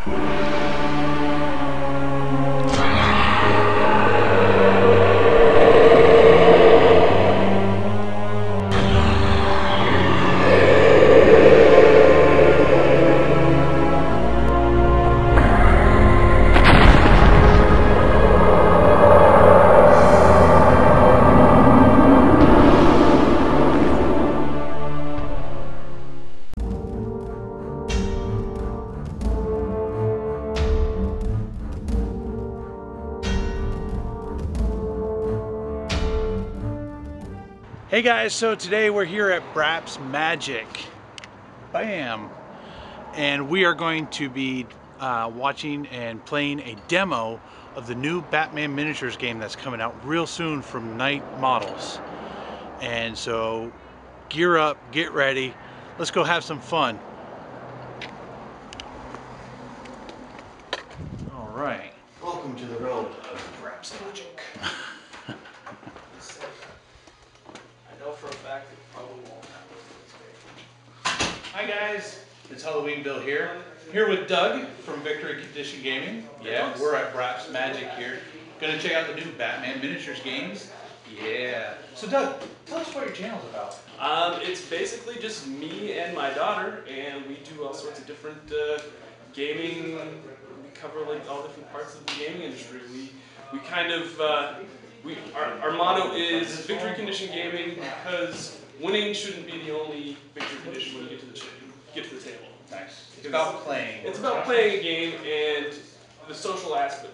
Hey guys, so today we're here at Braps Magic. Bam! And we are going to be watching and playing a demo of the new Batman miniatures game that's coming out real soon from Night Models. And so gear up, get ready, let's go have some fun. All right, welcome to the road of Braps Magic. For a fact, it probably won't happen. Hi guys, it's Halloweenville here with Doug from Victory Condition Gaming. Yeah, we're at Braps Magic here. Gonna check out the new Batman miniatures games. Yeah. So Doug, tell us what your channel's about. It's basically just me and my daughter, and we do all sorts of different gaming. We cover like all different parts of the gaming industry. We kind of our motto is Victory Condition Gaming because winning shouldn't be the only victory condition when you get to the table. Nice. It's about playing. It's about playing a game and the social aspect,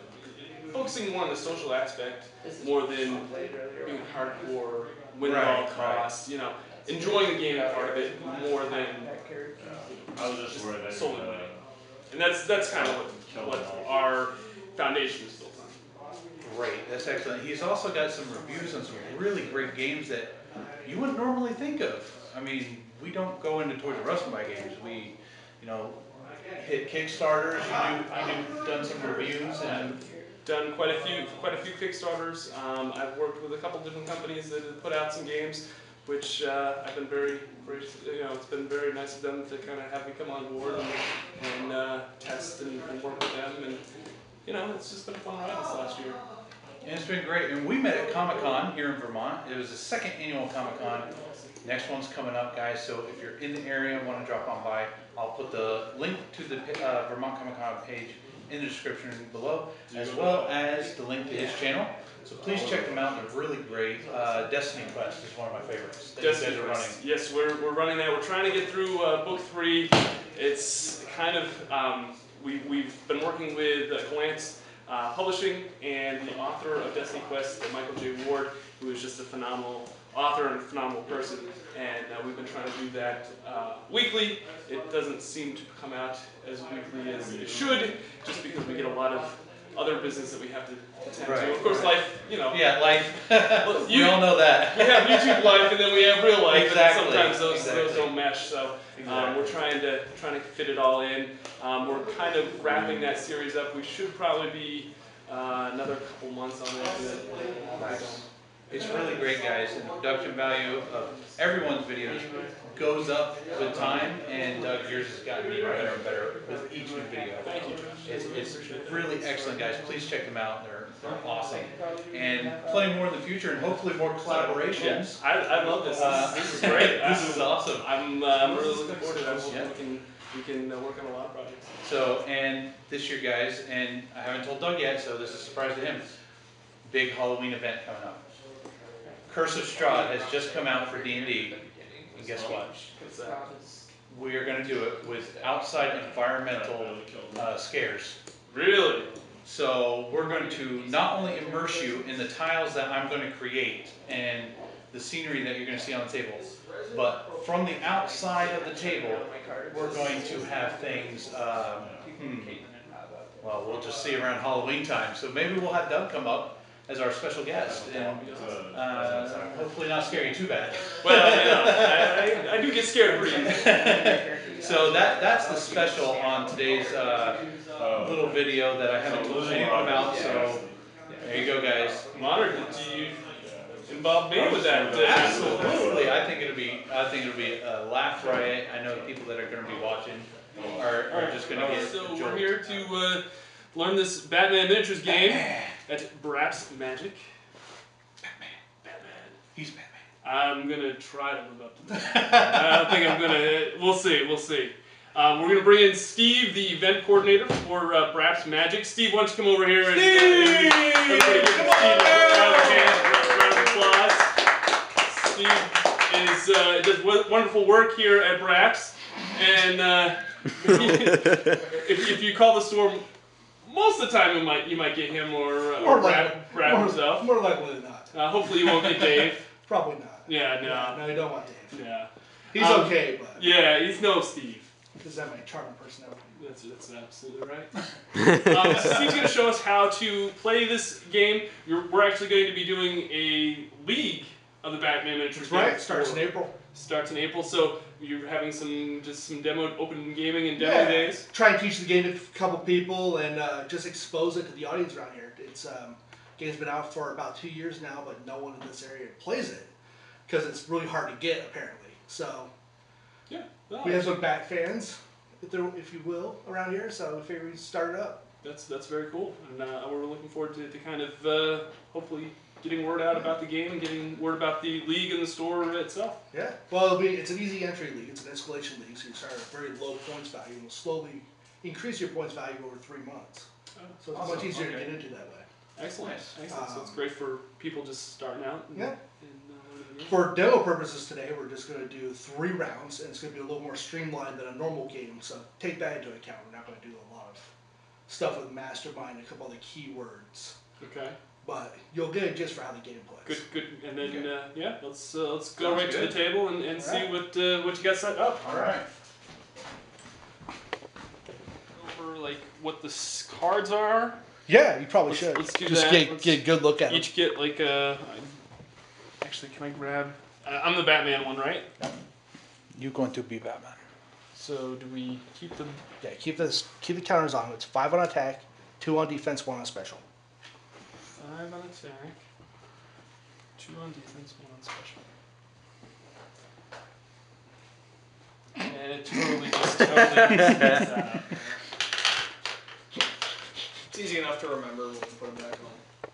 focusing more on the social aspect more than being hardcore, win at all costs. You know, enjoying the game part of it more than just solely winning. And that's kind of what our foundation is built on. Great, that's excellent. He's also got some reviews on some really great games that you wouldn't normally think of. I mean, we don't go into Toys R Us and buy games. We, you know, hit Kickstarters. You've done some reviews and done quite a few Kickstarters. I've worked with a couple different companies that have put out some games, which I've been very, it's been very nice of them to kind of have me come on board and test and work with them, and you know, it's just been a fun ride this last year. And it's been great. And we met at Comic-Con here in Vermont. It was the second annual Comic-Con. Next one's coming up, guys. So if you're in the area and want to drop on by, I'll put the link to the Vermont Comic-Con page in the description below, as well as the link to his channel. So please check them out. They're really great. Destiny Quest is one of my favorites that you guys are running. Yes, we're running that. We're trying to get through book 3. It's kind of we've been working with Glance Publishing and the author of Destiny Quest, Michael J. Ward, who is just a phenomenal author and a phenomenal person. And we've been trying to do that weekly. It doesn't seem to come out as weekly as it should, just because we get a lot of other business that we have to attend to. Of course, life, you know. Yeah, life. Well, we all know that. We have YouTube life, and then we have real life. Exactly. And sometimes those don't mesh. So we're trying to fit it all in. We're kind of wrapping that series up. We should probably be another couple months on it. Nice. It's really great, guys. And the production value of everyone's videos goes up with time, and Doug, yours has gotten better and better with each new video. Thank you. It's really excellent, guys. Please check them out. They're awesome. And plenty more in the future, and hopefully more collaborations. Yeah, I love this. This is great. This is awesome. I'm really looking forward to this. Yeah. We can work on a lot of projects. So, and this year, guys, and I haven't told Doug yet, so this is a surprise to him. Big Halloween event coming up. Curse of Strahd has just come out for D&D, and guess what? We are going to do it with outside environmental scares. Really? So we're going to not only immerse you in the tiles that I'm going to create and the scenery that you're going to see on the table, but from the outside of the table, we're going to have things, well, we'll just see around Halloween time. So maybe we'll have Doug come up as our special guest, and hopefully not scare you too bad. Well, you know, I do get scared pretty easily. So that's the special on today's little video that I haven't told anyone about. So there you go, guys. I'm honored that you involved me with that. Absolutely, I think it'll be a laugh riot. I know the people that are going to be watching are just going to get So enjoyed. we're here to learn this Batman miniatures game at Braps Magic. Batman. He's Batman. I'm gonna try to live up to that. I don't think I'm gonna. We'll see. We'll see. We're gonna bring in Steve, the event coordinator for Braps Magic. Steve, why don't you come over here? Steve! Everybody give Steve a round of applause. Steve does wonderful work here at Braps, and if you call the store, most of the time you might get him or Brad himself. More likely than not. Hopefully you won't get Dave. Probably not. Yeah, no. No, you don't want Dave. Yeah. He's okay, but Yeah, he's no Steve. does that my charming personality? That's absolutely right. So Steve's going to show us how to play this game. We're actually going to be doing a league of the Batman miniatures. That's right. Starts in April. Starts in April. So you're having some demo open gaming and demo days. Try and teach the game to a couple people and just expose it to the audience around here. It's game's been out for about 2 years now, but no one in this area plays it because it's really hard to get apparently. So Yeah. we have some Bat fans, if you will, around here. So we figured we'd start it up. That's very cool, and we're looking forward to kind of hopefully getting word out about the game and getting word about the league and the store itself. Yeah. Well, it's an easy entry league. It's an escalation league, so you start at a very low points value and will slowly increase your points value over 3 months. So it's much easier to get into that way. Excellent. Excellent. So it's great for people just starting out. For demo purposes today, we're just going to do 3 rounds, and it's going to be a little more streamlined than a normal game. So take that into account. We're not going to do a lot of stuff with Mastermind and a couple other keywords. Okay. But you'll get a gist for how the game plays. Good. And then let's go right to the table and see what you got set up. All right. Over like what the cards are. Yeah, you probably should. Let's do just that. get a good look at them. Each get like a. Actually, can I grab? I'm the Batman one, right? You're going to be Batman. So do we keep them? Yeah, keep the counters on. It's 5 on attack, 2 on defense, 1 on special. 5 on attack, 2 on defense, 1 on special. And it totally gets out. It's easy enough to remember when we put them back on.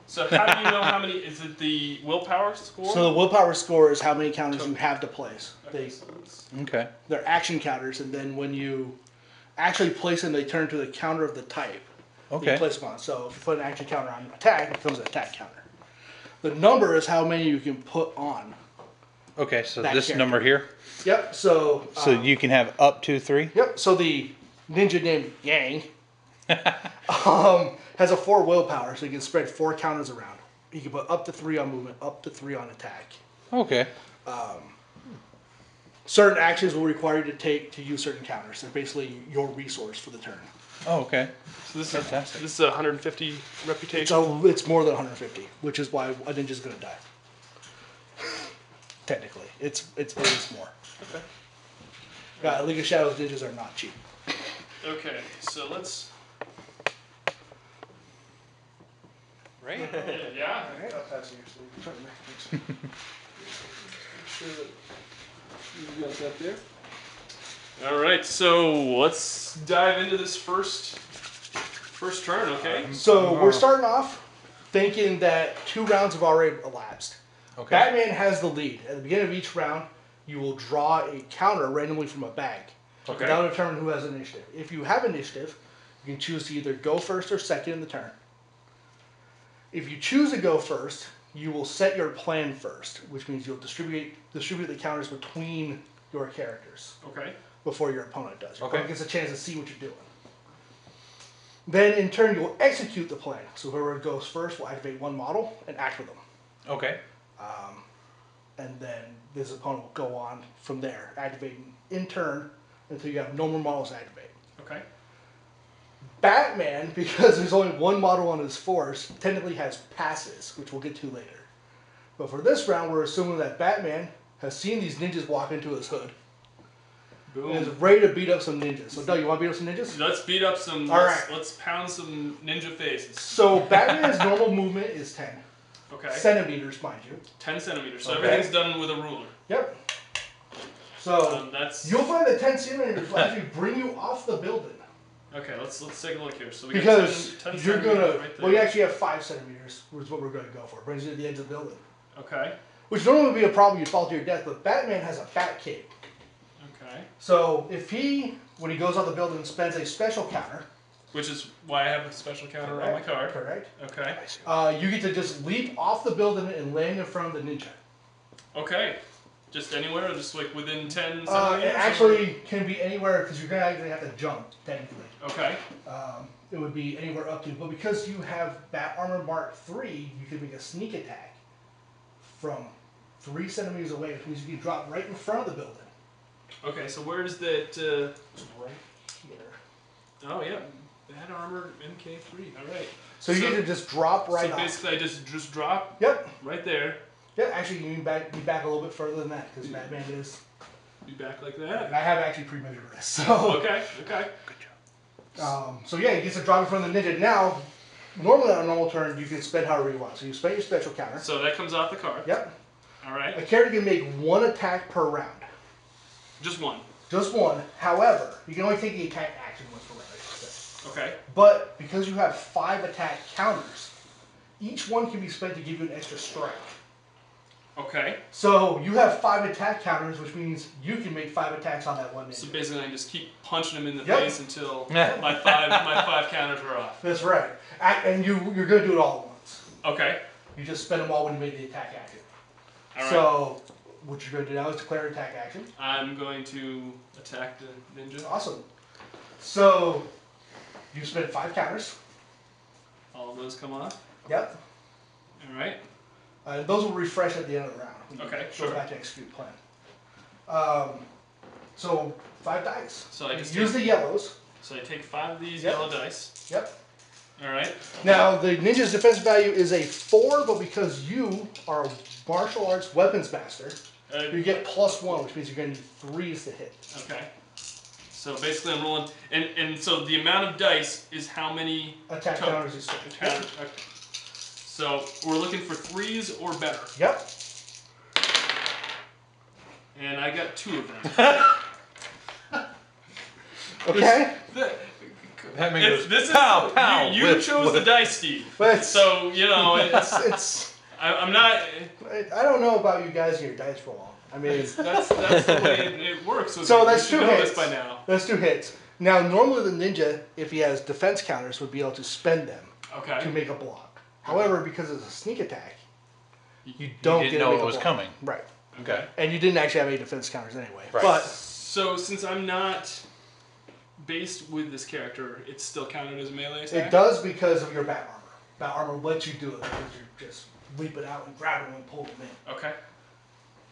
So how do you know how many? Is it the willpower score? So the willpower score is how many counters you have to place. Okay. They're action counters, and then when you actually place them, they turn to the counter of the type. Okay. You place them on. So if you put an action counter on attack, it becomes an attack counter. The number is how many you can put on. Okay, so That this character. number here. Yep. So You can have up to 3. Yep. So the ninja named Yang has a 4 willpower, so you can spread 4 counters around. You can put up to 3 on movement, up to 3 on attack. Okay. Certain actions will require you to use certain counters. They're basically your resource for the turn. Oh, okay. So this Fantastic. is 150 reputation. So it's more than 150, which is why a ninja's gonna die. Technically, it is more. Okay. League of Shadows ninjas are not cheap. Okay. So let's. Right? Yeah. I'll pass you your sleeve. Sure that you got that there. All right, so let's dive into this first turn, okay? So we're starting off thinking that 2 rounds have already elapsed. Okay. Batman has the lead. At the beginning of each round, you will draw a counter randomly from a bag. Okay. That'll determine who has initiative. If you have initiative, you can choose to either go first or second in the turn. If you choose to go first, you will set your plan first, which means you'll distribute the counters between your characters Okay. before your opponent does. Your Okay. opponent gets a chance to see what you're doing. Then, in turn, you will execute the plan. So whoever goes first will activate 1 model and act with them. Okay. And then this opponent will go on from there, activating in turn until you have no more models to activate. Okay. Batman, because there's only 1 model on his force, technically has passes, which we'll get to later. But for this round, we're assuming that Batman has seen these ninjas walk into his hood Boom. and is ready to beat up some ninjas. So, Doug, you want to beat up some ninjas? Let's beat up some. All right. Let's pound some ninja faces. So, Batman's normal movement is 10 Okay. centimeters, mind you. 10 centimeters. So Okay. everything's done with a ruler. Yep. So that's you'll find that 10 centimeters will actually bring you off the building. okay. Let's take a look here. So we Because got 10 you're gonna, centimeters right there. well, you actually have 5 centimeters, which is what we're gonna go for. Brings you to the edge of the building. Okay. Which normally would be a problem, you'd fall to your death, but Batman has a bat cape. Okay. So if he, when he goes on the building, spends a special counter. Which is why I have a special counter on my card. Correct. Okay. You get to just leap off the building and land in front of the ninja. Okay. Just anywhere, or just like within 10 It centimeters? actually can be anywhere because you're gonna actually have to jump technically. Okay. It would be anywhere up to, but because you have Bat Armor Mark III, you can make a sneak attack from 3 centimeters away, which means you can drop right in front of the building. Okay, so where's that? Right here. Oh yeah, Bat Armor MK3. All right. So you get to just drop right So off. basically, I just drop. Yep. Right there. Yeah, actually, you can be back a little bit further than that because Batman is. Be back like that. And I have actually pre-measured this. So. Okay. Okay. So yeah, he gets to drop in front of the ninja. Now, normally on a normal turn, you can spend however you want. So you spend your special counter. So that comes off the card. Yep. All right. A character can make 1 attack per round. Just one. Just 1. However, you can only take the attack action once per round, I should say. Okay. But because you have 5 attack counters, each one can be spent to give you an extra strike. Okay. So you have 5 attack counters, which means you can make 5 attacks on that one ninja. So basically, I just keep punching him in the Yep. face until my five counters are off. That's right. And you're going to do it all at once. Okay. You just spend them all when you make the attack action. All right. So what you're going to do now is declare attack action. I'm going to attack the ninja. Awesome. So you spend 5 counters. All of those come off. Yep. All right. Those will refresh at the end of the round. When Okay, you sure. Go back to execute plan. So 5 dice. So I just use the yellows. So I take 5 of these Yep. yellow dice. Yep. All right. Now the ninja's defense value is a 4, but because you are a martial arts weapons master, you get +1, which means you're going to need 3s to hit. Okay. So basically, I'm rolling, and so the amount of dice is how many Attack counters is counters. Okay. So we're looking for 3s or better, Yep. and I got 2 of them. Okay. Batman It's- goes, this is pow, pow. you whip, chose the whip. dice, Steve. But So you know it's I'm not. I don't know about you guys and your dice roll. I mean, That's the way it works. So that's you 2 should know hits. this by now. That's 2 hits. Now, normally the ninja, if he has defense counters, would be able to spend them to Okay. make a block. However, because it's a sneak attack, you don't didn't get to know make it a was block. coming. Right. Okay. And you didn't actually have any defense counters anyway. Right. But So since I'm not based with this character, it's still counted as a melee attack? it does because of your bat armor. Bat armor lets you do it because you're just leaping out and grabbing them and pulling them in. Okay.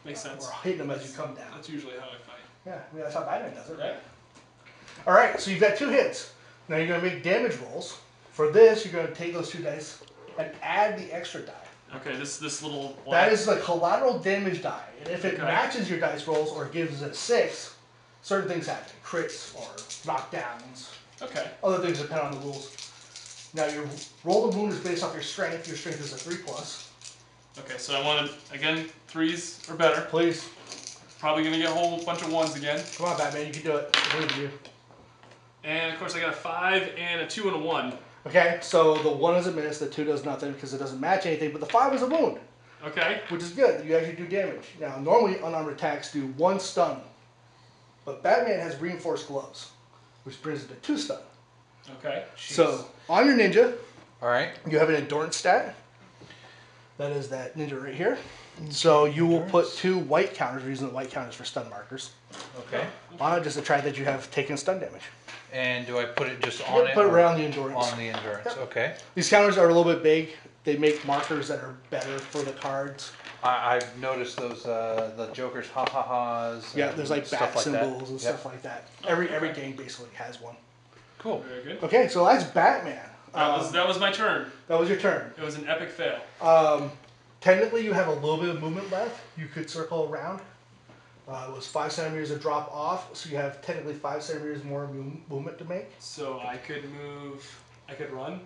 Makes sense. Or hitting them as you come down. That's usually how I fight. Yeah, I mean, that's how Batman does it, right? Right. All right, so you've got 2 hits. Now you're going to make damage rolls. For this, you're going to take those 2 dice and add the extra die. Okay, this little That is the collateral damage die. And if it Okay. matches your dice rolls or gives it a 6, certain things happen. Crits or knockdowns. Okay. Other things depend on the rules. Now your roll the wound is based off your strength. Your strength is a 3+. Okay, so I want to, again, 3s or better. Please. Probably going to get a whole bunch of 1s again. Come on, Batman. You can do it. I believe in you. And of course I got a 5 and a 2 and a 1. Okay, so the 1 is a miss. The 2 does nothing because it doesn't match anything. But the 5 is a wound, Okay. which is good. You actually do damage. Now, normally unarmed attacks do 1 stun. But Batman has reinforced gloves, which brings it to 2 stun. Okay. So, on your ninja, All right. you have an endurance stat. That is that ninja right here. So you will put 2 white counters. We're using the white counters for stun markers. Okay. On it, just to try that you have taken stun damage. And do I put it just on it? Put it or around the endurance. On the endurance. Yep. Okay. These counters are a little bit big. They make markers that are better for the cards. I've noticed those the Joker's ha ha ha's. Yeah, there's like stuff bat like that. symbols and Yep. stuff like that. Every game basically has one. Cool. Very good. Okay, so that's Batman. That was my turn. That was your turn. It was an epic fail. Technically, you have a little bit of movement left. You could circle around. It was 5 centimeters of drop off, so you have technically 5 centimeters more movement to make. So I could move. I could run.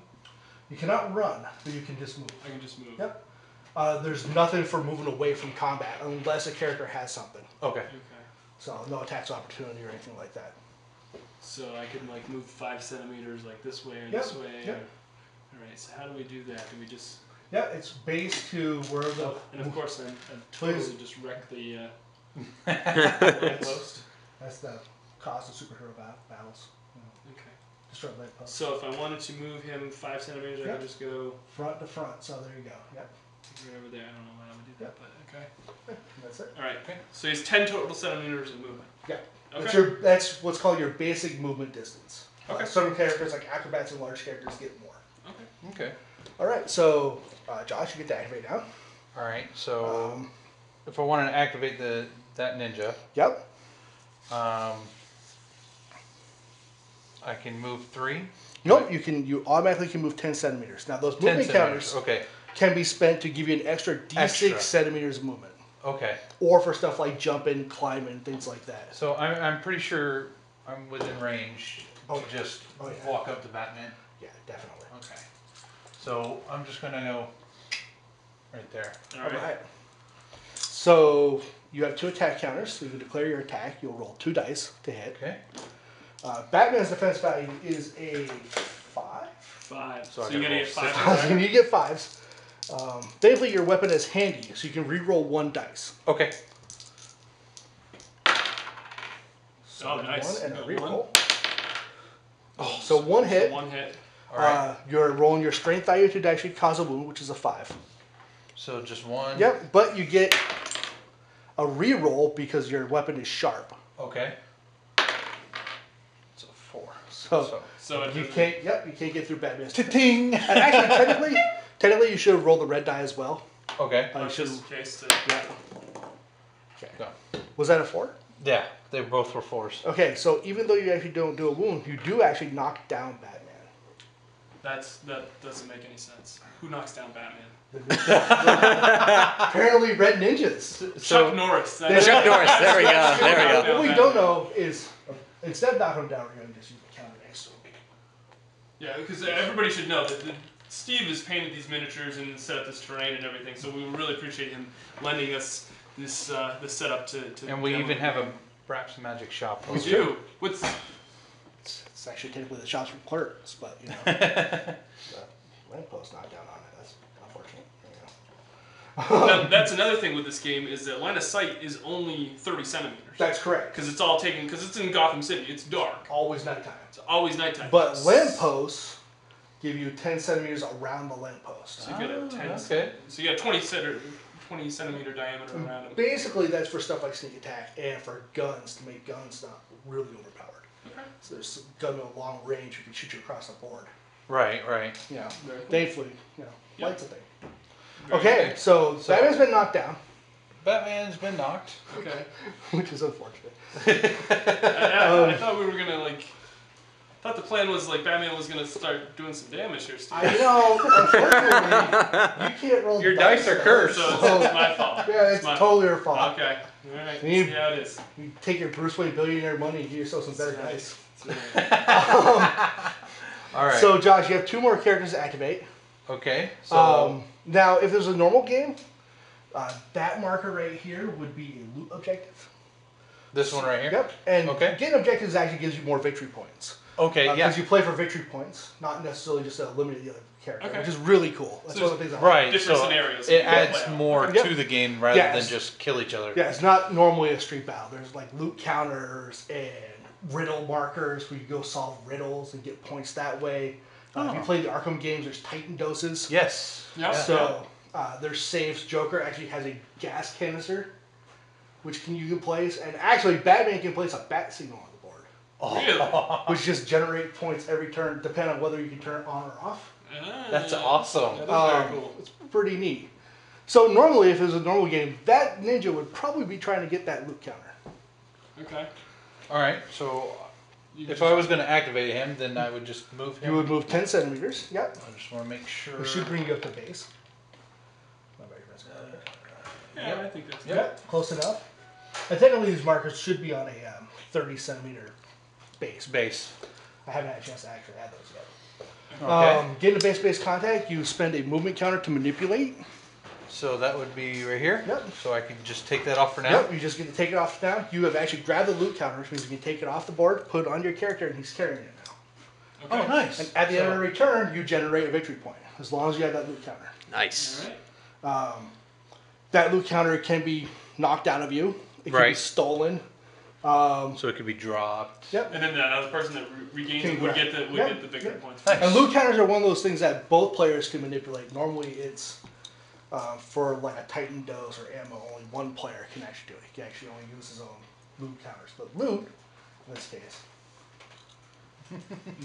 You cannot run, but you can just move. I can just move. Yep. There's nothing for moving away from combat unless a character has something. Okay. Okay. So no attacks opportunity or anything like that. So I can like move 5 centimeters like this way and Yep, this way. yep. All right. So how do we do that? Do we just? Yeah, it's based to where the Oh, and of course, I'm totally just wreck the post. That's the cost of superhero battles. Okay. Destroy lamp post. So if I wanted to move him 5 centimeters, I Yep. could just go Front to front. So there you go. Yep. right over there. I don't know why I would do that, but okay. That's it. All right. Okay. So he's 10 total centimeters of movement. Yeah. Okay. That's what's called your basic movement distance. Okay. Certain characters like acrobats and large characters get more. Okay. Okay. All right. So Josh, you get to activate now. All right. So if I wanted to activate that ninja, Yep. I can move 3. Nope. You automatically can move 10 centimeters. Now those 10 movement centimeters. counters Okay. can be spent to give you an extra D6 Extra. centimeters of movement, Okay. or for stuff like jumping, climbing, things like that. So I'm pretty sure I'm within range Oh, to just oh, yeah. walk up to Batman. Yeah, definitely. Okay. So I'm just gonna go right there. All right. Alright. So you have 2 attack counters. So you can declare your attack. You'll roll 2 dice to hit. Okay. Batman's defense value is a 5. 5. So I So you're gotta gonna roll get 5. 6. for So that? you get 5s. Thankfully, your weapon is handy, so you can re-roll 1 dice. Okay. Oh, nice. 1 and a Got re-roll. Oh, So 1 hit. So 1 hit. all right. You're rolling your strength value to actually cause a wound, which is a 5. So just 1. Yep, but you get a re-roll because your weapon is sharp. Okay. So 4. So it You doesn't- can't. Yep, you can't get through Batman's. Ting. And actually, technically, you should have rolled the red die as well. Okay. You Just should. in case to. Yeah. Okay. Go. Was that a 4? Yeah, they both were 4s. Okay, so even though you actually don't do a wound, you do actually knock down Batman. That doesn't make any sense. Who knocks down Batman? Apparently, red ninjas. Chuck Norris. Chuck Norris. There we go. There we go. What we don't know is instead of knocking him down, we're going to just use the counter next to him. Yeah, because everybody should know that Steve has painted these miniatures and set up this terrain and everything, so we really appreciate him lending us this this setup to And we demo even the have a game. Braps Magic shop. We do. What's It's actually technically the shots from Clerks, but you know, the lamppost knocked down on it. That's unfortunate. There you go. that's another thing with this game is that line of sight is only 30 centimeters. That's correct. Because it's all taken, because it's in Gotham City, it's dark. Always nighttime. It's always nighttime. But lampposts give you 10 centimeters around the lamppost. So you get a 10. Okay. So you got 20 centimeter diameter around them. Basically, that's for stuff like sneak attack and for guns to make guns not really overpowered. Okay. So there's some gun with a long range who can shoot you across the board. Right, right. You know, Very cool. thankfully, you know, Yeah. light's a thing. Very Okay, so Batman's been knocked down, Batman's been knocked. good. Okay. which is unfortunate. I thought we were gonna like. I thought the plan was like Batman was gonna start doing some damage here, Steve. I know, unfortunately, you can't roll Your dice are though. cursed. So it's my fault. Yeah, it's my totally your fault. fault. Okay. All right. You- See how it is. You take your Bruce Wayne billionaire money and give yourself some better That's dice. right. That's right. All right. So, Josh, you have 2 more characters to activate. okay. So Now, if there's a normal game, that marker right here would be a loot objective. this one right here. Yep. And Okay. getting objectives actually gives you more victory points. Okay. Yeah. Because you play for victory points, not necessarily just to eliminate the other character, Okay. which is really cool. That's So one of the things I like. Right. Different so scenarios. It Yeah. adds Yeah. more Yep. to the game rather Yes. than just kill each other. Yeah, it's not normally a street battle. There's like loot counters and riddle markers where you go solve riddles and get points that way. If you Oh. play the Arkham games, there's Titan doses. Yes. Yep. Yeah. So there's saves. Joker actually has a gas canister, which you can place, and actually Batman can place a bat signal on the board, Really? which just generate points every turn, depending on whether you can turn it on or off. That's awesome. That is very cool. It's pretty neat. So normally, if it was a normal game, that ninja would probably be trying to get that loot counter. Okay. All right. So You if just- I was going to activate him, then I would just move him. You would move 10 centimeters. Yep. I just want to make sure. It should bring you up to base. Yeah, I think that's good. Yep, close enough. And technically, these markers should be on a 30 centimeter base. Base. I haven't had a chance to actually add those yet. Okay. Getting a base-to-base contact, you spend a movement counter to manipulate. So that would be right here? Yep. So I can just take that off for now? Yep, you just get to take it off now. You have actually grabbed the loot counter, which means you can take it off the board, put it on your character, and he's carrying it now. Okay. Oh, nice. And at the end of every turn, you generate a victory point, as long as you have that loot counter. Nice. All right. That loot counter can be knocked out of you. It can be Right. stolen. So it could be dropped. Yep. And then the other person that regains Can it would grab. get the Yep. victory Yep. points. Nice. And loot counters are one of those things that both players can manipulate. Normally, it's for like a Titan dose or ammo. Only one player can actually do it. He can actually only use his own loot counters. But loot, in this case.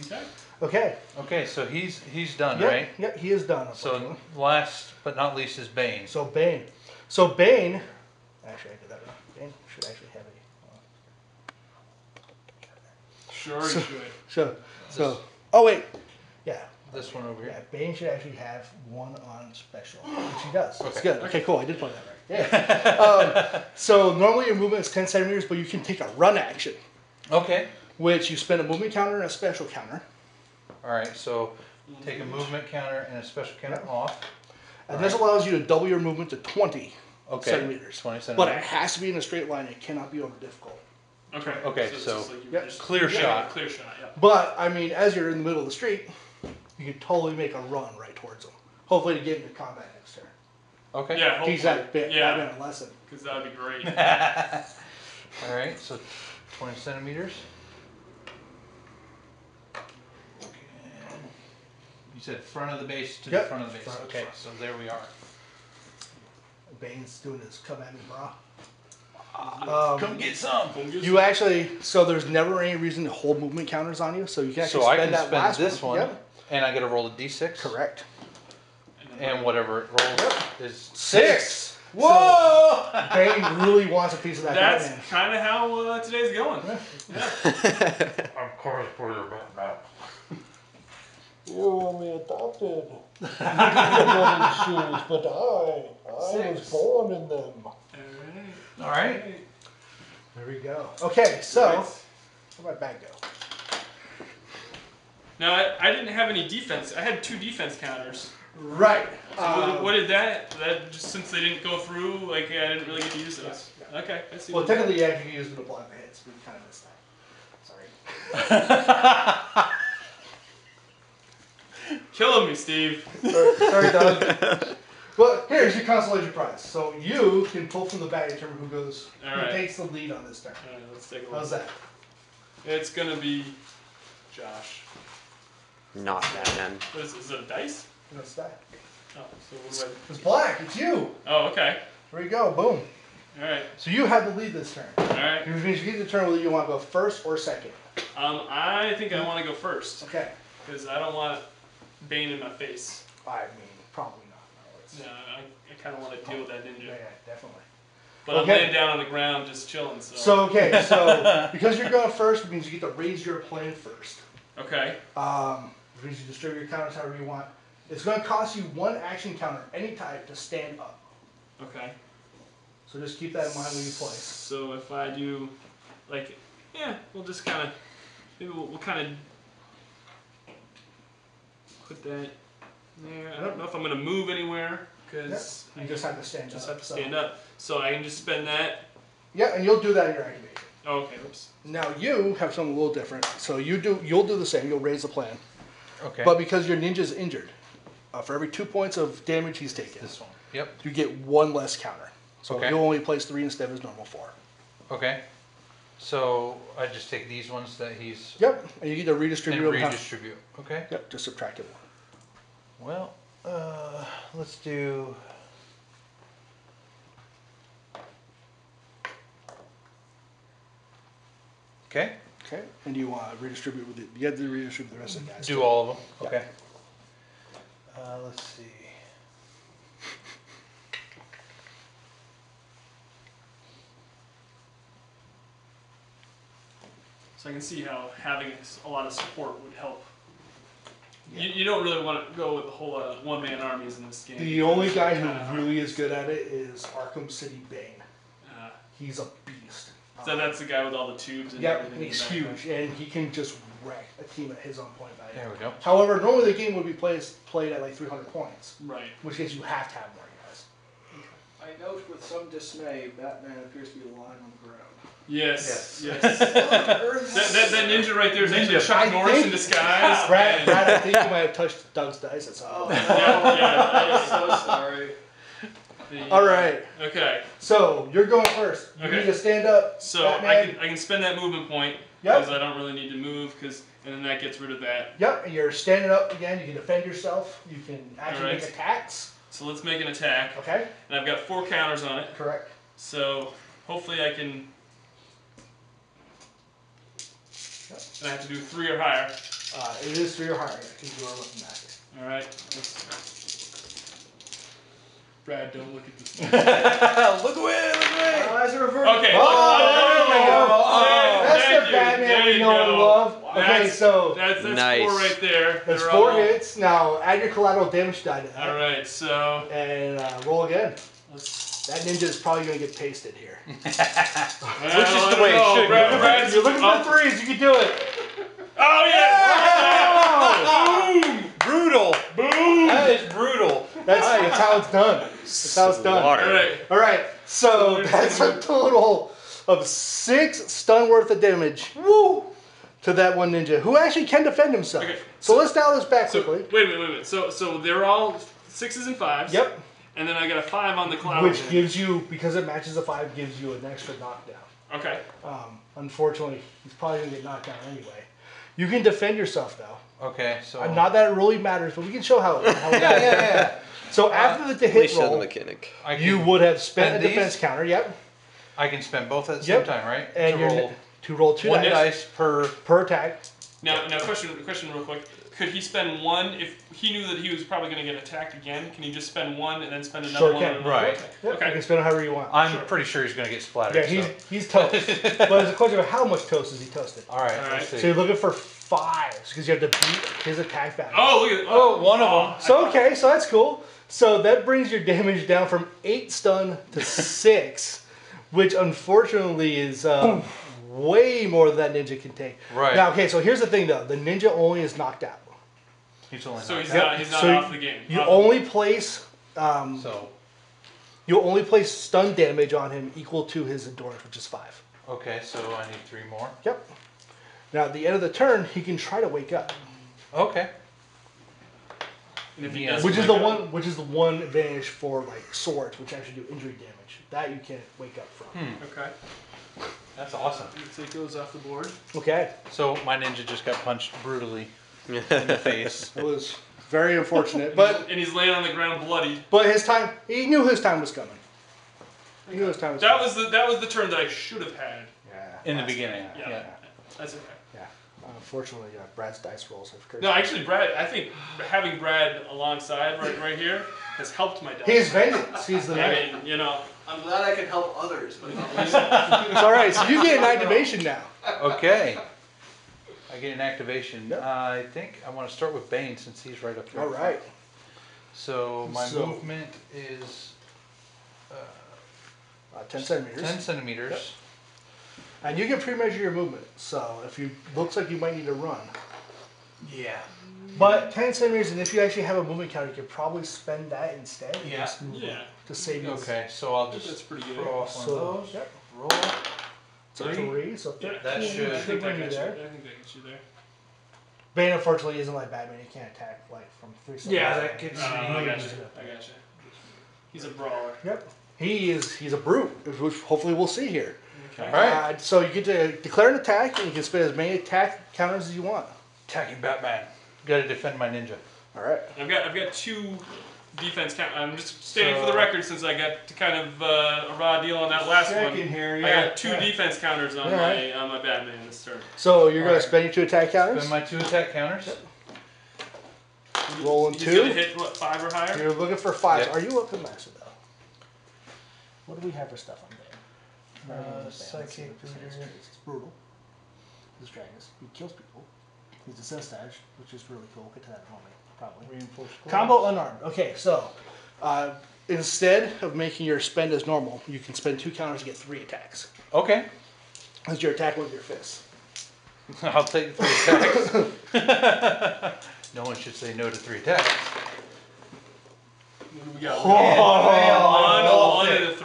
Okay. Okay. Okay, so he's done, Yep. right? Yep. He is done. So unfortunately. last but not least is Bane. So Bane. So Bane. Actually, I did that wrong. Bane should actually have a. Sure, So- you should. So. Oh wait. Yeah. This one over Yeah, here. Bane should actually have one on special, which he does. That's Okay. good. Okay, cool. I did point that right. Yeah. So normally your movement is 10 centimeters, but you can take a run action, Okay. which you spend a movement counter and a special counter. All right, so take a movement counter and a special counter off. And this allows you to double your movement to 20 Okay. centimeters. 20 But it centimeters. has to be in a straight line. It cannot be over difficult. Okay. Okay, it's so- just like you Yep. just- Clear yeah, shot. Clear shot. Yeah. But, I mean, as you're in the middle of the street, you can totally make a run right towards them. Hopefully to get into combat next turn. Okay. Yeah. Hopefully. Teach that bit, Yeah. Batman a lesson. Because that would be great. All right, so 20 centimeters. Okay. You said front of the base to the Yep. front of the base. Front, Okay, front. so there we are. Bane's doing his come at me, bro. Come get some. You actually, so there's never any reason to hold movement counters on you, so you can actually So I spend can that spend last this one, Yep, and I get to roll a d6. correct. And whatever it rolls is 6. Whoa! Bane really wants a piece of that That's Batman. kind of how today's going. Yeah. I'm coming for your Batman. You only adopted. shoes, but I was born in them. All right. There we go. Okay, so where'd my bag go? Now I didn't have any defense. I had 2 defense counters. Right. So what did that? That just since they didn't go through, like I didn't really get to use those. Yeah. Okay, I see. Well, what- technically, you actually used it to block the hits. We kind of missed that. Sorry. Killing me, Steve. Sorry, Doug. Well, here's your consolation prize. So you can pull from the bag and determine who All right. takes the lead on this turn. All right, let's take a look. How's that? It's gonna be Josh. Not Batman. What is it a dice? What's that? Oh, so what do It's black. It's you. I? Oh, okay. There you go. Boom. All right. So you have the lead this turn. All right. Which means you get to determine whether you want to go first or second. I think I want to go first Okay. because I don't want Bane in my face. I mean, probably not. No, it's, No, I kind of want to deal with that ninja. yeah, definitely. But I'm Okay. laying down on the ground just chilling. So. So because you're going first, it means you get to raise your plane first. Okay. Which means you distribute your counters however you want. It's going to cost you 1 action counter of any type to stand up. Okay. So just keep that in mind when you play. So if I do, like, yeah, we'll just kind of, maybe we'll kind of put that there. I don't know if I'm gonna move anywhere because You just have to stand just up. have to stand up. So I can just spend that. Yeah, and you'll do that in your activation. Oh, okay. Oops. Now you have something a little different. So you'll do the same. You'll raise the plan. Okay. But because your ninja's injured, for every 2 points of damage he's taken, This one. Yep. you get 1 less counter. So Okay. he'll only place 3 instead of his normal 4. Okay. So I just take these ones that he's Yep, and you get to and redistribute them. redistribute. Okay. Yep, just subtract it 1. Well, let's do. Okay. Okay, and you redistribute with it. You have to redistribute the rest of the guys. Do too. all of them. Yeah. Okay. Let's see. So I can see how having a lot of support would help. Yeah. You don't really want to go with a whole lot of one-man armies in this game. The only guy Kinda who hard. really is good at it is Arkham City Bane. Uh, He's a beast. so that's the guy with all the tubes and Yep, everything. in he's the background. huge, and he can just wreck a team at his own point value. There we go. However, normally the game would be played at like 300 points, Right. in which case you have to have more guys. I note with some dismay, Batman appears to be lying on the ground. Yes. Yes. That ninja right there is actually Ninja. Chuck Norris in disguise. Brad, I think you might have touched Doug's dice at some point. Yeah. I'm so sorry. All right. Okay. So you're going first. You Okay. need to stand up. So Batman. I can spend that movement point Yep. because I don't really need to move and then that gets rid of that. Yep. And you're standing up again. You can defend yourself. You can actually Alright. make attacks. So let's make an attack. Okay. And I've got 4 counters on it. Correct. So hopefully I can. Yep. And I have to do 3 or higher. It is 3 or higher because you are looking back. All right. Brad, don't look at this. Look away! Look away! Eyes are reversed. Okay. Oh, there we go. That's Thank the you. Batman There we you know and go. love. Okay, That's- so That's Nice. 4 right there. that's They're 4 all- hits. Now add your collateral damage die to that. All right. So And roll again. let's. That ninja is probably going to get pasted here. Which is the way it should go. Brad's You're looking oh, for 3s. You can do it. oh yeah! Boom! Brutal! Boom! That is brutal. That's how it's done. That's how it's done. All Slaughter. right. All right. So that's a total of 6 stun worth of damage. Woo! To that one ninja who actually can defend himself. Okay, So let's dial this back So quickly. wait a minute. So they're all 6s and 5s. Yep. And then I got a 5 on the collateral. Which gives you, because it matches a 5, gives you an extra knockdown. Okay. Unfortunately, he's probably going to get knocked down anyway. You can defend yourself though. Okay, so. Not that it really matters, but we can show how. Yeah. So after the Please hit show the roll, mechanic. I can, you would have spent a spend these? defense counter. Yep. I can spend both at the Yep. same time, right? And to you're roll to roll 2 one dice dice per. per attack. Now, question real quick. Could he spend 1 if he knew that he was probably going to get attacked again? Can he just spend 1 and then spend another Sure 1? can. on another Right. attack? Yep. Okay. You can spend it however you want. I'm pretty sure he's going to get splattered. Yeah, so. he's toast. But it's a question of how much toast is he toasted. All right, All right. let's see. So you're looking for 5s because you have to beat his attack value. Oh, look at Oh, one of them. So okay, so that's cool. So that brings your damage down from 8 stun to 6, which unfortunately is way more than that ninja can take. Right. Now, okay, so here's the thing though: the ninja only is knocked out. He's only So knocked he's out. not. He's not So off the game. You Off- only place So, you'll only place stun damage on him equal to his endurance, which is 5. okay, so I need 3 more. Yep. Now at the end of the turn, he can try to wake up, Okay. And if he Yeah. doesn't which is wake the up- one, which is the one advantage for like swords, which actually do injury damage. That you can't wake up from. Okay. That's awesome. Let's take those off the board. Okay, So my ninja just got punched brutally in the face. it was very unfortunate, but And he's laying on the ground bloody. his time, he knew his time was coming. He knew his time was That coming. was the turn that I should have had. Yeah. In the beginning. Yeah. Yeah. That's okay. Yeah. Unfortunately, Brad's dice rolls have cursed. No, actually, Brad. I think having Brad alongside right here has helped my dice. He's vengeance. He's the knight. I mean, you know. I'm glad I can help others, but not myself. It's all right. So you get an activation now. Okay. I get an activation. Yep. I think I want to start with Bane since he's right up there. All right. So my So- movement is 10 centimeters. 10 centimeters. And you can pre-measure your movement. So if you looks like you might need to run, Yeah. but 10 centimeters, and if you actually have a movement counter, you could probably spend that instead. and Yeah. just move Yeah. to save you. Okay, so I'll That's just pretty good. throw off one So of those. yep. Roll. So 3. So Yeah, 13. that should- I think that bring you gets you. there. I think that gets you there. Bane unfortunately isn't like Batman. He can't attack like from 3 centimeters. Yeah, that gets I me. got you. I got you. He's a brawler. Yep. He's a brute, which hopefully we'll see here. Okay. All right. So you get to declare an attack, and you can spend as many attack counters as you want. Attacking Batman. Got to defend my ninja. All right. I've got 2 defense count. I'm just stating for the So- record since I got to kind of a raw deal on that last one. here, I got 2 defense counters on Alright. my Batman this turn. So you're going Alright. to spend your 2 attack counters. Spend my 2 attack counters. Rolling He's 2. gonna hit what, 5 or higher? You're looking for 5. Yep. Are you up to master though? What do we have for stuff on there? Psychic Leader. It's brutal. He's dragons. He kills people. He's a Senstage, which is really cool. We'll get to that in a moment, probably. Reinforced Combo unarmed. Okay, so instead of making your spend as normal, you can spend 2 counters to get 3 attacks. Okay. That's your attack with your fists. I'll take 3 attacks. No one should say no to 3 attacks. We got Oh, one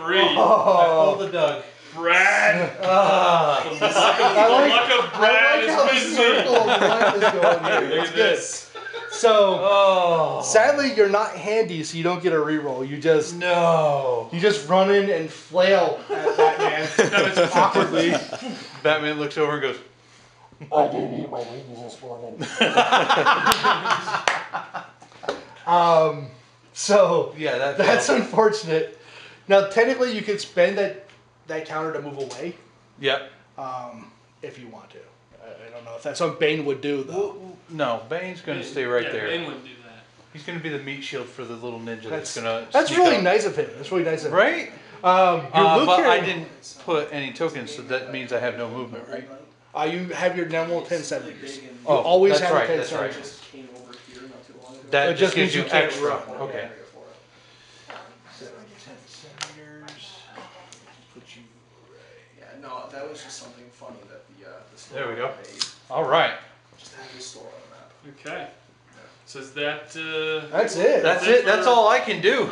3. I pulled the Doug. Brad. Ah. The luck of Brad how the is with circle me. of life is going here. Look It's at good. this. So, sadly, you're not handy, so you don't get a reroll. You just run in and flail at Batman awkwardly. Batman looks over and goes, I didn't eat my wings this morning. So yeah, that's unfortunate. Now, technically, you could spend that counter to move away. Yep. If you want to. I don't know if that's what Bane would do, though. No, Bane's going to stay right there. Bane wouldn't do that. He's going to be the meat shield for the little ninja that's going to That's really nice of him. That's really nice of him. Right? Your Luke But here, I didn't put any tokens, so that means I have no movement, right? you have your normal 10 centimeters. You Oh, always that's have right, 10 that's right. centimeters. Came over here not too long ago. That It just means gives you you can't extra. run. Okay. 10 centimeters. Put you Yeah, no, that was just something funny that the store There we go. made. All right. Just had the store on the map. Okay. So is that... That's it. That's it. That's all I can do.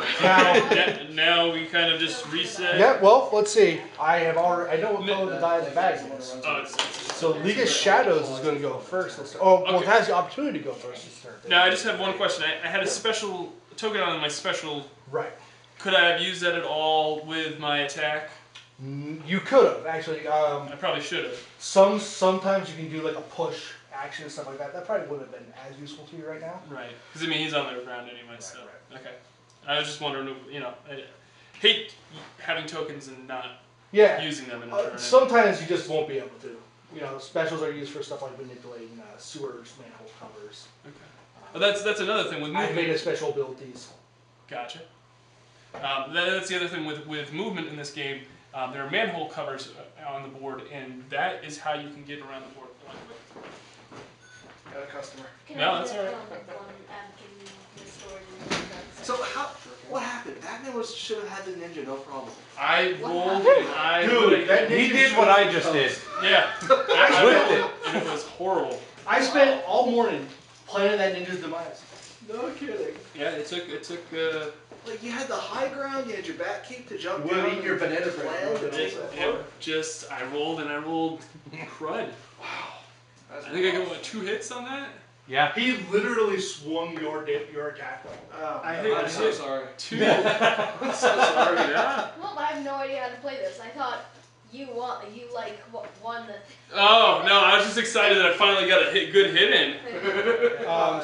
now we kind of just reset. Yeah, well, let's see. I know what color the die in the bag is. Oh, So League of Shadows is going to go first this turn. Oh, well, it Okay. has the opportunity to go first this turn. Now I just have one question. I had a special token on my special. Right. Could I have used that at all with my attack? You could have, actually. I probably should have. Sometimes you can do like a push action and stuff like that. That probably wouldn't have been as useful to you right now. Right. Because I mean he's on the ground anyway. So Right. okay. I was just wondering. I hate having tokens and not Yeah. using them in a turn. Sometimes you just won't be able to. Specials are used for stuff like manipulating sewers, manhole covers. Okay. Well, that's another thing with I movement. made a special abilities. Gotcha. That's the other thing with movement in this game. There are manhole covers on the board, and that is how you can get around the board. Got a customer. No, that's all right. So what happened? Batman should have had the ninja, no problem. I rolled and I He did what I just did. yeah. I whipped it. And it was horrible. I spent all morning planning that ninja's demise. No kidding. Yeah, it took. Like you had the high ground, you had your bat cape to jump Would've down. eaten your banana bread. Land to It- take the floor. I rolled and I rolled crud. That's I think I got awesome. what, 2 hits on that. Yeah. He literally swung your attack. Oh, I I'm hit- so sorry. 2. I'm so sorry. Yeah. Well, I have no idea how to play this. I thought you won the. Oh no, I was just excited that I finally got a good hit in.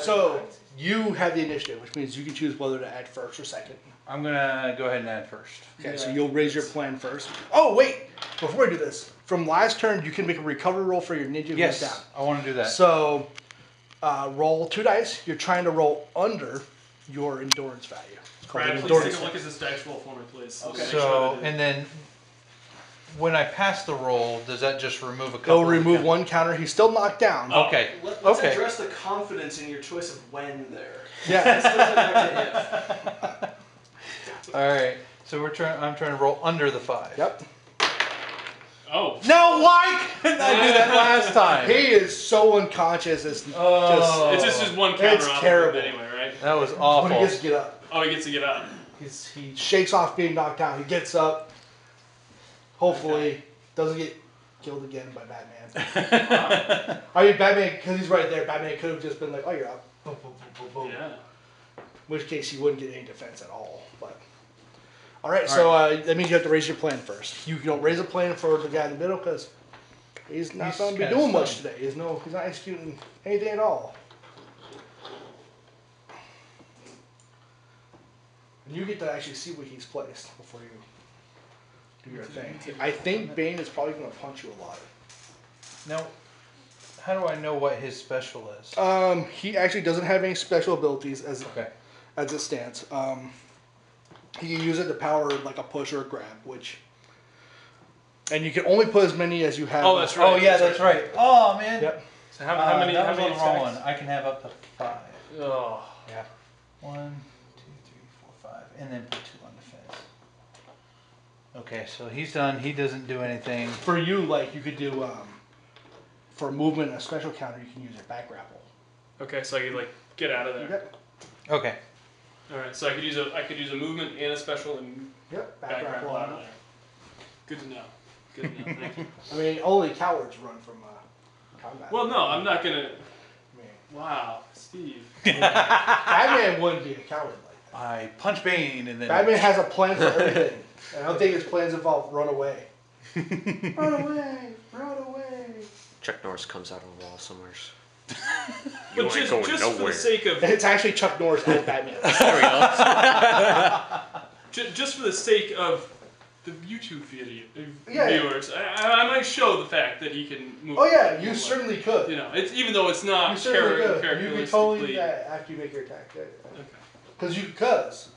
So you have the initiative, which means you can choose whether to add first or second. I'm going to go ahead and add first. Okay, so you'll raise your plan first. Oh wait, before we do this, from last turn you can make a recovery roll for your ninja who's Yes, down. I want to do that. So roll 2 dice. You're trying to roll under your endurance value. It's called Brad, an please endurance take a look at this dice roll for me, please. Okay. Make sure So, that it- and then when I pass the roll, does that just remove a couple? It'll remove one counter. He's still knocked down. Okay. Let's Okay. address the confidence in your choice of when there. Yeah. Let's go back to if. All right. So I'm trying to roll under the 5. Yep. Oh. No, why couldn't I do that last time? He is so unconscious. It's Oh. It's just one counter It's off terrible. of it anyway, right? That was just awful. when he gets to get up. Oh, he gets to get up. He shakes off being knocked down. He gets up. Hopefully, doesn't get killed again by Batman. I mean, Batman, because he's right there. Batman could have just been like, "Oh, you're up." Boom, boom, boom, boom, boom. Yeah. In which case, he wouldn't get any defense at all. But all right, so that means you have to raise your plan first. You don't raise a plan for the guy in the middle because he's not He's going to be kinda doing much stunned. today. He's not executing anything at all. And you get to actually see where he's placed before you do your thing. I think Bane is probably going to punch you a lot. Now, how do I know what his special is? He actually doesn't have any special abilities as Okay. it stands. He can use it to power like a push or a grab, and you can only put as many as you have. Oh, that's right. Oh yeah, that's right. Oh man. Yep. So how many? That How was many on the wrong attacks? one. I can have up to 5. Oh. Yeah. 1, 2, 3, 4, 5, and then put 2 on defense. Okay, so he's done. He doesn't do anything. For you, like you could do for movement and a special counter, you can use a back grapple. Okay, so I can like get out of there. Yep. Okay. All right. Alright, so I could use a movement and a special and Yep. Back background grapple cloud on on it. there. Good to know. Good to know. Thank you. I mean, only cowards run from combat. Well, no, I'm not gonna. I mean, Wow, Steve. Batman wouldn't be a coward like that. I punch Bane and then. Batman has a plan for everything. And I don't think his plans involve run away. Run away! Run away! Chuck Norris comes out of a wall somewhere. But just for the sake of And it's actually Chuck Norris as Batman. There we go. just for the sake of the YouTube Yeah. viewers, I might show the fact that he can move. Oh yeah, you certainly could. You know, it's even though it's not You certainly could. You characteristically. could totally do that after you make your attack. Because,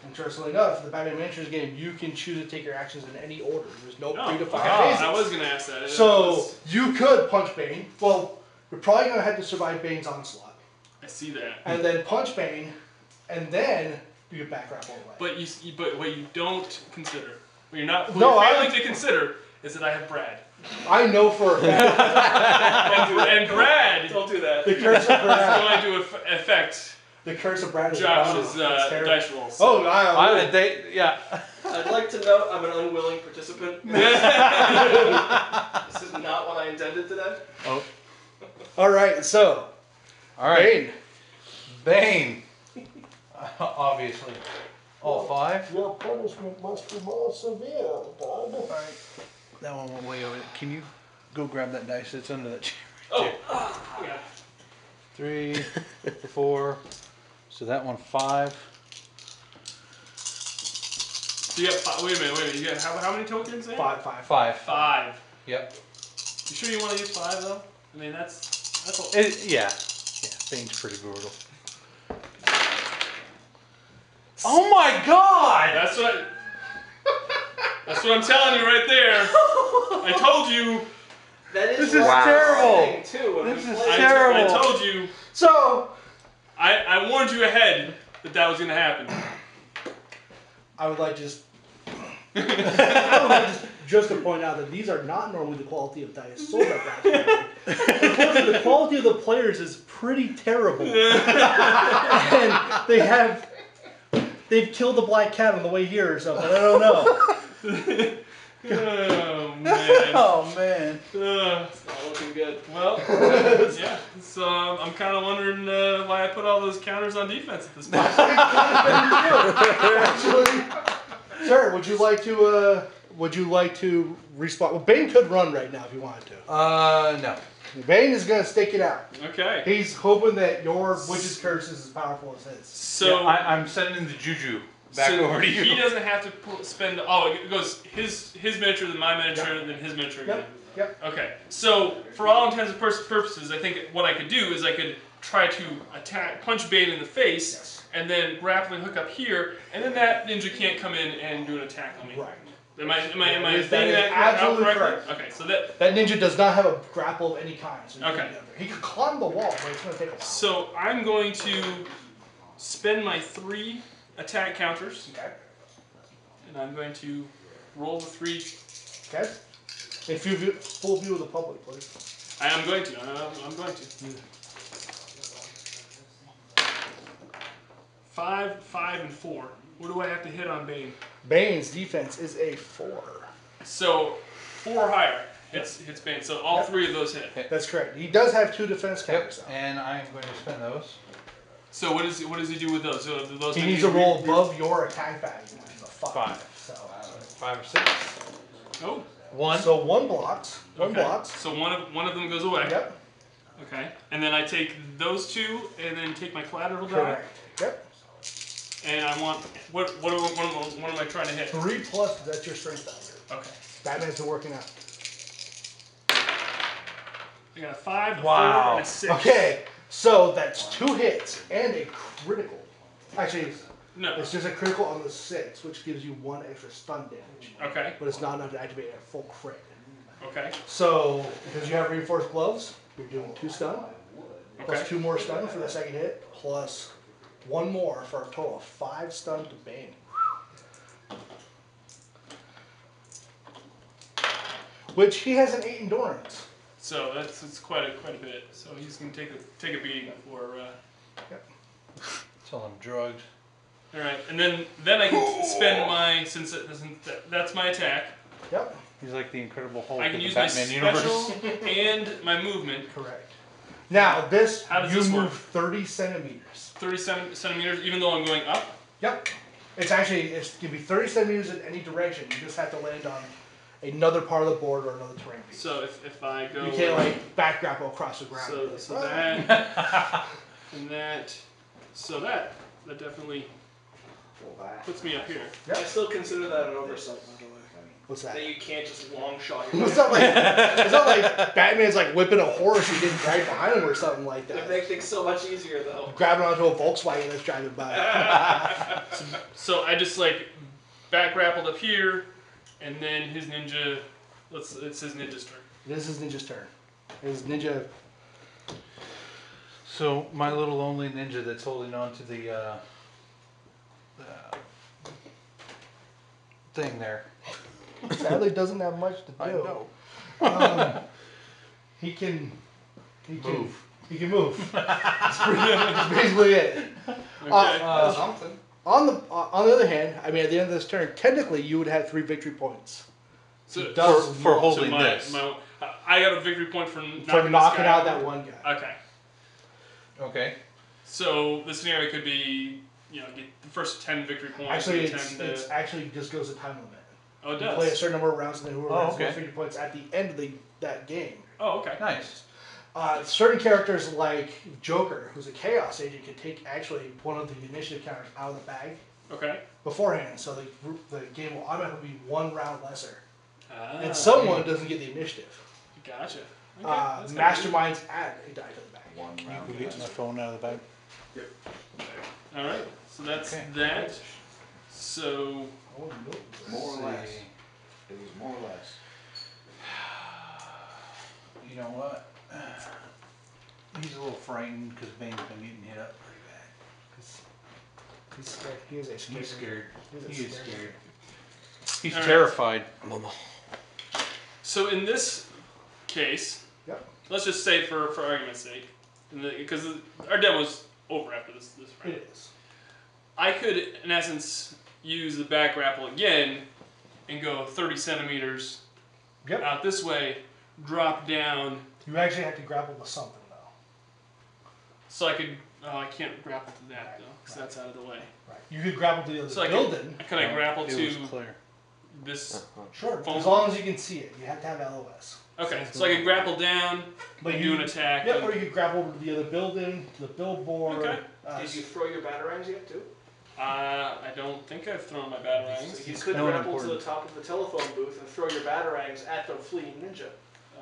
interestingly enough, in the Batman Miniatures game, you can choose to take your actions in any order. There's no Oh, predefined okay. phases. I was gonna ask that. So you could punch Bane. Well, you're probably gonna have to survive Bane's onslaught, I see that. and then punch Bane, and then do your back grapple away. But what you don't consider, what you're not No, failing to consider, is that I have Brad. I know for a fact and Brad Don't do that. the curse of is Brad. going to affect The curse of Brad is Josh's It's terrible. dice rolls. Oh, Yeah. I'd like to note I'm an unwilling participant. This is not what I intended today. Oh. all right. So, All right. Bane. Bane. Obviously. All 5. Your punishment must be more severe, God. That one went way over. Can you go grab that dice that's under that chair? Yeah. 3, 4. So that one 5. So you got five, wait a minute. You got how many tokens there? 5. 5. 5. Yep. You sure you want to use 5 though? I mean that's a, Yeah. Bane's pretty brutal. Oh my God! that's what I'm telling you right there. I told you. That is This is what I'm terrible. saying, too, when This we is play. terrible. I told you. So, I warned you ahead that was gonna happen. I would like just to point out that these are not normally the quality of dice sold at Black. Unfortunately, the quality of the players is pretty terrible, and they've killed the black cat on the way here or something. I don't know. Oh man. Oh man. It's not looking good. Well, yeah. So I'm kind of wondering why I put all those counters on defense at this point. Actually, sir, would you like to respawn? Well, Bane could run right now if you wanted to. No. Bane is gonna stick it out. Okay. He's hoping that your witch's curse is as powerful as his. So I'm sending the juju back over to you. He doesn't have to spend. Oh, it goes his miniature, then my miniature, then his miniature again. Yep. Okay. So for all intents and purposes, I think what I could do is I could try to punch Bane in the face, Yes. and then grappling hook up here, and then that ninja can't come in and do an attack on me. Right. Am I That thinking is that absolutely correctly? correct. Okay. So that. That ninja does not have a grapple of any kind. So Okay. he could climb the wall, but it's gonna take a while. So I'm going to spend my 3 attack counters, Okay. and I'm going to roll the 3. Okay. If you full view of the public, please. I am going to. I'm going to. 5, 5, and 4. What do I have to hit on Bane? Bane's defense is a 4. So 4 or higher hits Bane. So all 3 of those hit. That's correct. He does have 2 defense Yep. counters. though. And I'm going to spend those. So what does he do with those? So those He needs to roll above your attack value, which is a 5. 5. So, 5 or 6. Oh. 1. so one blocks. One Okay. blocks. So one of them goes away. Yep. Okay. And then I take those 2, and then take my collateral die. Correct. Yep. And I want what am I trying to hit? 3 plus, that's your strength value. Okay. Batman's been working out. I got a 5, a Wow. 4, and a 6. Okay, so that's 2 hits and a critical. Actually, No. it's just a critical on the 6, which gives you 1 extra stun damage. Okay. But it's not enough to activate a full crit. Okay. So, because you have reinforced gloves, you're doing 2 stun, plus Okay. 2 more stun for the second hit, plus 1 more for a total of 5 stun to Bane. Which he has an 8 endurance. So it's quite a bit. So he's gonna take a beating for. Tell him drugs. All right, and then I can spend my that's my attack. Yep. He's like the Incredible Hulk I in can the use my Batman universe. special and my movement. Correct. Now this, How does you this move work? 30 centimeters. 30 centimeters, even though I'm going up. Yep. It's gonna be 30 centimeters in any direction. You just have to land on another part of the board or another terrain piece. So if I go, You can't like back grapple across the ground. so that and that, so that definitely puts me up here. Yep. I still consider that an oversight, by the way. What's that? That you can't just long shot your It's not like Batman's like whipping a horse and getting dragged behind him or something like They that. make things so much easier, though. Grabbing onto a Volkswagen that's driving by. So I just like back grappled up here, and then his ninja. It's his ninja's turn. This is Ninja's turn. His ninja. So my little lonely ninja that's holding on to the thing there. Sadly doesn't have much to do. I know. He can Move. He can move. That's basically it. Okay. Something. On the other hand, I mean, at the end of this turn, technically you would have 3 victory points So, does- For holding so this. I got a victory point for for knocking out that one guy. Okay. Okay. So the scenario could be, get the first 10 victory points. Actually, and 10 it's actually just goes to time limit. oh, it You play a does. certain number of rounds, and then whoever Oh, has okay. more victory points at the end of that game. Oh, okay. Nice. Certain characters like Joker, who's a Chaos Agent, can take actually one of the initiative counters out of the bag Okay. beforehand, so the game will automatically be 1 round lesser, Ah, and someone doesn't get the initiative. Gotcha. Okay. That's kinda Masterminds add a die to the bag. One You round. can get my phone out of the bag. good. All right. So that's Okay. that. So More or less. See. It was more or less. You know what? He's a little frightened because Bane's been getting hit up pretty bad. He's scared. He is a scared. He's scared. He's a He is scared. scared. He's All right. terrified. So in this case, Yep. let's just say for argument's sake, because our demo's over after this round, It is. I could, in essence, use the back grapple again and go 30 centimeters Yep. out this way, drop down, You actually have to grapple with something though. so I could. Oh, I can't grapple to that though, because that's out of the way. Right. You could grapple to the other So building. Can I grapple It was to clear. this? Sure. Phone? As long as you can see it, you have to have LOS. Okay, so I can grapple down, But and you do an attack. Yeah, and- or you could grapple to the other building, to the billboard. Okay. Did you throw your batarangs yet, too? I don't think I've thrown my batarangs. You could No grapple to important. the top of the telephone booth and throw your batarangs at the fleeing ninja.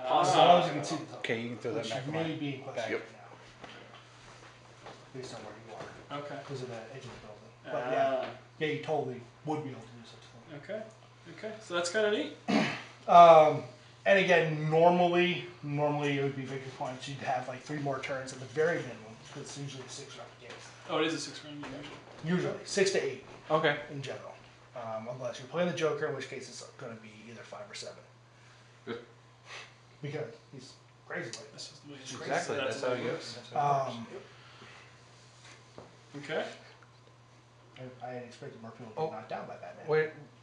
As long as you can see the top. Okay, you can throw that Which back may on. be in question Yep. now. Based on where you are. Okay. Because of that edge of the building. But yeah, you totally would be able to do such a thing. Okay. Okay. So that's kind of neat. And again, normally it would be victory points. You'd have like 3 more turns at the very minimum, because it's usually a 6-round game. Oh, it is a 6-round game. Usually 6 to 8 Okay. in general, unless you're playing the Joker, in which case it's going to be either 5 or 7. Good. Because he's crazy like That's this. just the way it is. Exactly. So That's the how way it it goes. That's how it works. Okay. I expected more people to Oh. be knocked down by Batman.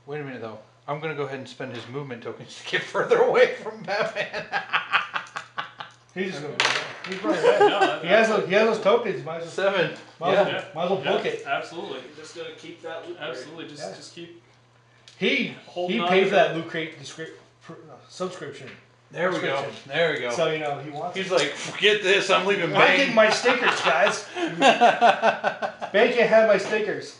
Wait a minute though. I'm gonna go ahead and spend his movement tokens to get further away from Batman. He's just going to. He's probably right. No, He has those tokens. Might as well, 7. might Yeah. as well book Yeah, it. Absolutely. You're just gonna keep that loop. Absolutely. Just Yeah. just keep. He Holding on paid to for that Loot Crate subscription. There we go. Prescription. There we go. So he wants. He's like, forget this. I'm leaving I'm getting Bane. my stickers, guys. Bane can't have my stickers.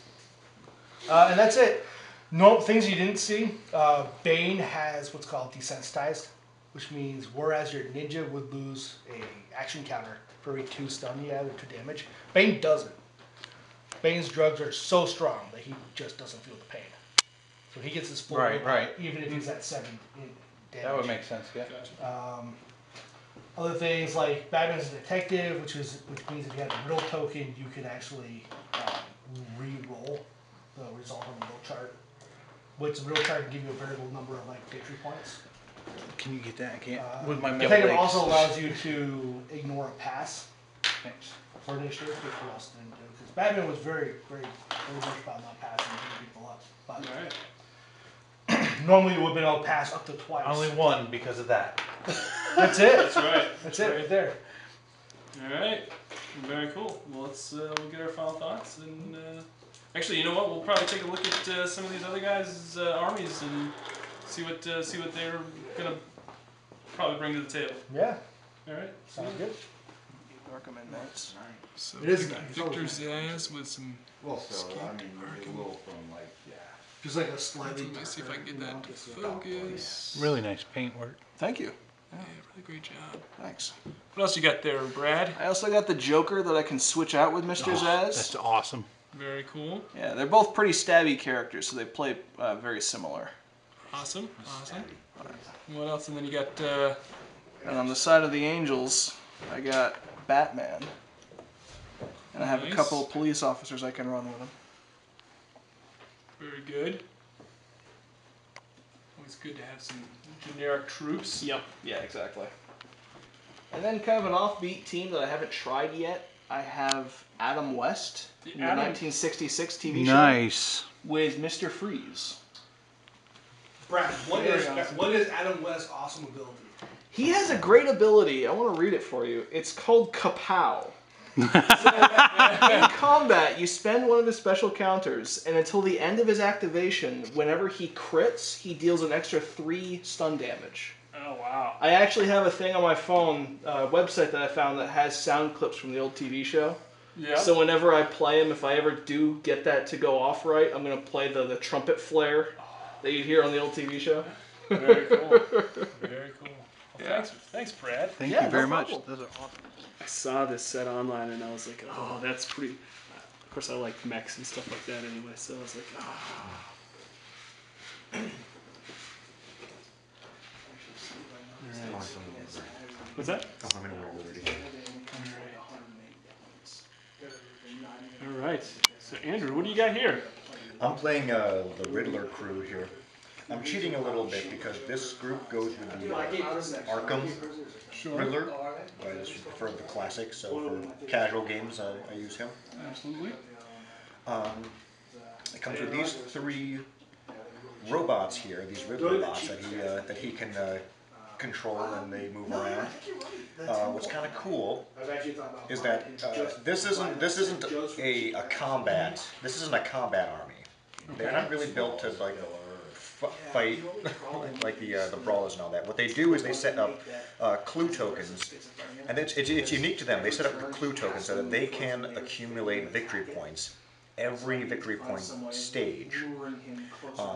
And that's it. No things you didn't see. Bane has what's called desensitized, which means whereas your ninja would lose a action counter for every 2 stun you add or 2 damage, Bane doesn't. Bane's drugs are so strong that he just doesn't feel the pain. So he gets his full Right, willpower, right. even if he's at 7 in damage. That would make sense. Yeah. Gotcha. Other things like Batman's a detective, which means if you have a riddle token, you can actually re-roll the result on the riddle chart. Which the riddle chart can give you a variable number of victory points. Can you get that? I can't. With my metal Detective legs. also allows you to ignore a pass Thanks. For the sheriff, what else didn't do? Because Batman was very much about not passing people up. But normally you would have been able to pass up to twice. Only one because of that. That's it. That's right. That's it right there. All right. Very cool. Well, let's we'll get our final thoughts and actually, you know what? We'll probably take a look at some of these other guys' armies and see what they're gonna probably bring to the table. Yeah. All right. Sounds good. Recommend notes. So It is Victor Zayas with some. Well, so, I mean, a little from like, Just like a slightly. Let me see if I can get that to focus. Really nice paint work. Thank you. Yeah, really great job. Thanks. What else you got there, Brad? I also got the Joker that I can switch out with Mr. Zaz. That's awesome. Very cool. Yeah, they're both pretty stabby characters, so they play very similar. Awesome. Awesome. What else? And then you got. And on the side of the Angels, I got Batman. And I have a Nice. couple of police officers I can run with him. Very good. Always good to have some generic troops. Yep. Yeah, exactly. And then kind of an offbeat team that I haven't tried yet. I have Adam West in the Adam. 1966 TV show Nice. with Mr. Freeze. Brad, what Very is awesome. what is Adam West's awesome ability? He has a great ability. I want to read it for you. It's called Kapow. In combat, you spend one of his special counters, and until the end of his activation, whenever he crits, he deals an extra 3 stun damage. Oh wow. I actually have a thing on my phone, website that I found that has sound clips from the old TV show. Yeah. So whenever I play him, if I ever do get that to go off right, I'm going to play the trumpet flare that you'd hear on the old TV show. Very cool. Very cool. Well, Yeah. Thanks, Brad. Thank Yeah, you very no much. problem. Those are awesome. I saw this set online and I was like, oh, that's pretty. Of course, I like mechs and stuff like that anyway, so I was like, oh. What's that? Oh, I'm in World Liberty. All right. So Andrew, what do you got here? I'm playing the Riddler crew here. I'm cheating a little bit because this group goes with the Arkham Riddler. I just prefer the classic, so for casual games I use him. Absolutely. It comes with these 3 robots here, these Riddler bots that he can control and they move around. What's kind of cool is that this isn't a combat. This isn't a combat army. They're not really built to like fight like the brawlers and all that. What they do is they set up clue tokens, and it's unique to them. They set up the clue tokens so that they can accumulate victory points every victory point stage.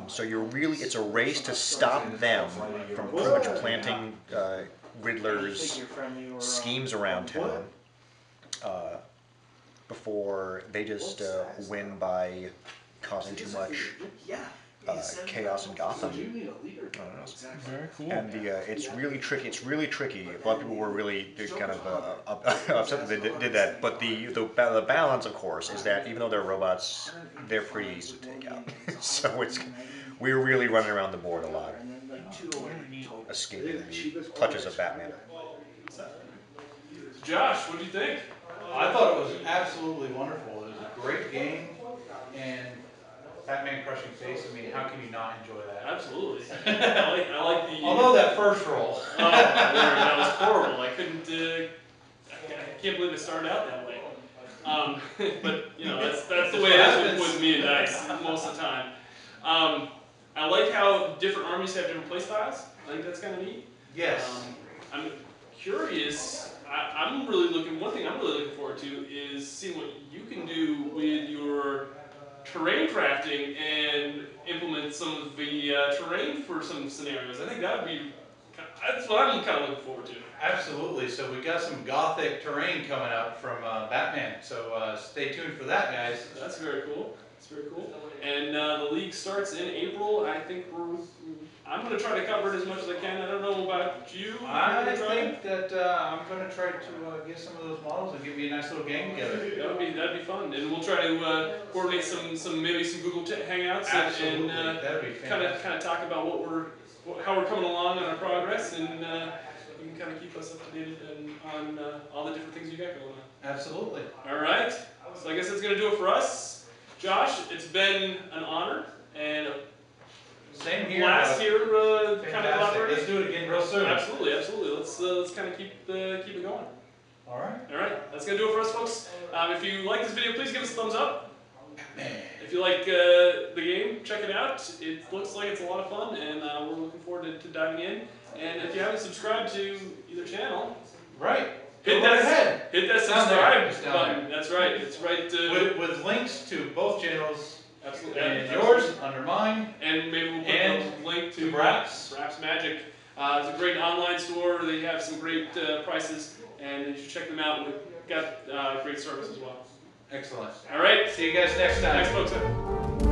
So it's a race to stop them from pretty much planting Riddler's schemes around town before they just win by causing too much chaos in Gotham. Very cool. And it's really tricky. It's really tricky. A lot of people were really kind of upset that they did that. But the balance, of course, is that even though they're robots, they're pretty easy to take out. So we're really running around the board a lot, escaping the clutches of Batman. Josh, what do you think? I thought it was absolutely wonderful. It was a great game, and Batman crushing face. I mean, how can you not enjoy that? Absolutely. I like the. Although that first roll. Oh, that was horrible. I couldn't. I can't believe it started out that way. But you know, that's the way it is with me and dice most of the time. I like how different armies have different play styles. I think that's kind of neat. Yes. I'm curious. I'm really looking. One thing I'm really looking forward to is seeing what you can do with your terrain crafting and implement some of the terrain for some scenarios. I think that would be. That's what I'm kind of looking forward to. Absolutely. So we got some gothic terrain coming up from Batman. So stay tuned for that, guys. That's very cool. That's very cool. And the league starts in April. I think I'm going to try to cover it as much as I can. I don't know about you. I think that I'm going to try to get some of those models and give you a nice little game together. That'd be fun, and we'll try to coordinate maybe some Google Hangouts Absolutely. and That'd be kind fantastic. of talk about how we're coming along on our progress and you can kind of keep us up to date on all the different things you got going on. Absolutely. All right. So I guess that's going to do it for us. Josh, it's been an honor and a Same here. blast here, kind of Fantastic. collaborating. Let's do it again real soon. Absolutely, absolutely. Let's kind of keep it going. All right. All right, that's gonna do it for us, folks. If you like this video, please give us a thumbs up. If you like the game, check it out. It looks like it's a lot of fun, and we're looking forward to diving in. And if you haven't subscribed to either channel, Right. hit Go right ahead. that Down there. subscribe It's down button. That's right. It's right. With links to both channels, Absolutely. and yours under mine. And maybe we'll put And a link to Braps. Braps Magic. It's a great online store. They have some great prices, and you should check them out. We've got great service as well. Excellent. All right. See you guys next time. Thanks, folks.